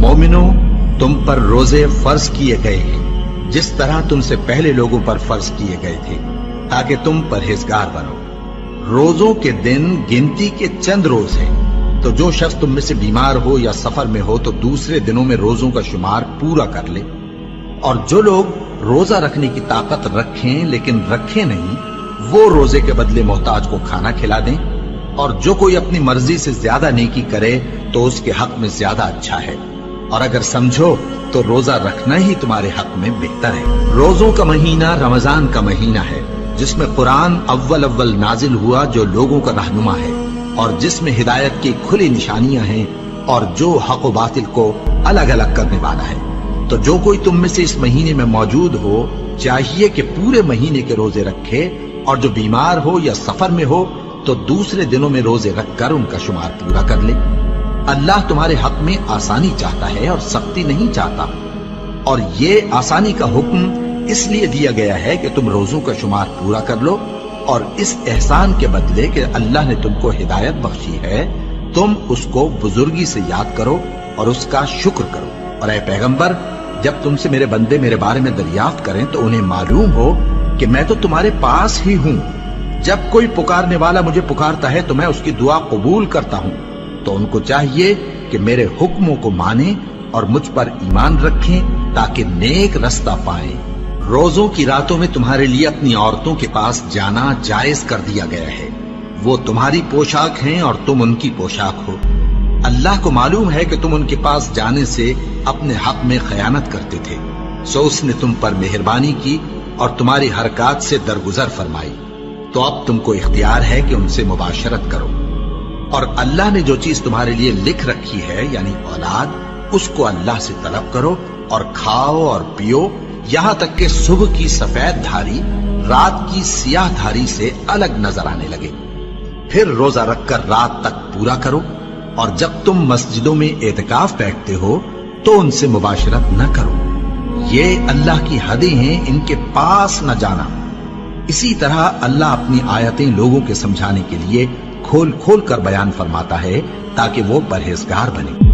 मोमिनो, तुम पर रोजे फर्ज किए गए हैं जिस तरह तुमसे पहले लोगों पर फर्ज किए गए थे, ताकि तुम परहेजगार बनो। रोजों के दिन गिनती के चंद रोज हैं, तो जो शख्स तुम में से बीमार हो या सफर में हो तो दूसरे दिनों में रोजों का शुमार पूरा कर ले। और जो लोग रोजा रखने की ताकत रखें लेकिन रखें नहीं, वो रोजे के बदले मोहताज को खाना खिला दें। और जो कोई अपनी मर्जी से ज्यादा नेकी करे तो उसके हक में ज्यादा अच्छा है। और अगर समझो तो रोजा रखना ही तुम्हारे हक में बेहतर है। रोजों का महीना रमजान का महीना है, जिसमें कुरान अव्वल नाजिल हुआ, जो लोगों का रहनुमा है और जिसमें हिदायत की खुली निशानियां हैं और जो हक व बातिल को अलग अलग करने वाला है। तो जो कोई तुम में से इस महीने में मौजूद हो, चाहिए कि पूरे महीने के रोजे रखे, और जो बीमार हो या सफर में हो तो दूसरे दिनों में रोजे रखकर उनका शुमार पूरा कर ले। अल्लाह तुम्हारे हक में आसानी चाहता है और सख्ती नहीं चाहता। और ये आसानी का हुक्म इसलिए दिया गया है कि तुम रोजों का शुमार पूरा कर लो, और इस एहसान के बदले कि अल्लाह ने तुमको हिदायत बख्शी है, तुम उसको बुजुर्गी से याद करो और उसका शुक्र करो। और ऐ पैगंबर, जब तुमसे मेरे बंदे मेरे बारे में दरियाफ्त करें तो उन्हें मालूम हो कि मैं तो तुम्हारे पास ही हूं। जब कोई पुकारने वाला मुझे पुकारता है तो मैं उसकी दुआ कबूल करता हूं। तो उनको चाहिए कि मेरे हुक्मों को माने और मुझ पर ईमान रखें, ताकि नेक रास्ता पाएं। रोजों की रातों में तुम्हारे लिए अपनी औरतों के पास जाना जायज कर दिया गया है। वो तुम्हारी पोशाक हैं और तुम उनकी पोशाक हो। अल्लाह को मालूम है कि तुम उनके पास जाने से अपने हक में खयानत करते थे, सो उसने तुम पर मेहरबानी की और तुम्हारी हरकत से दरगुजर फरमाई। तो अब तुमको इख्तियार है कि उनसे मुबाशरत करो। और अल्लाह ने जो चीज तुम्हारे लिए लिख रखी है, यानी औलाद, उसको अल्लाह से तलब करो और खाओ और पियो, यहां तक कि सुबह की सफेद धारी रात की सियाह धारी से अलग नजर आने लगे। फिर रोजा रखकर रात तक पूरा करो। और जब तुम मस्जिदों में एतकाफ बैठते हो तो उनसे मुबाशरत न करो। ये अल्लाह की हदें हैं, इनके पास न जाना। इसी तरह अल्लाह अपनी आयतें लोगों के समझाने के लिए खोल खोल कर बयान फरमाता है, ताकि वो परहेजगार बने।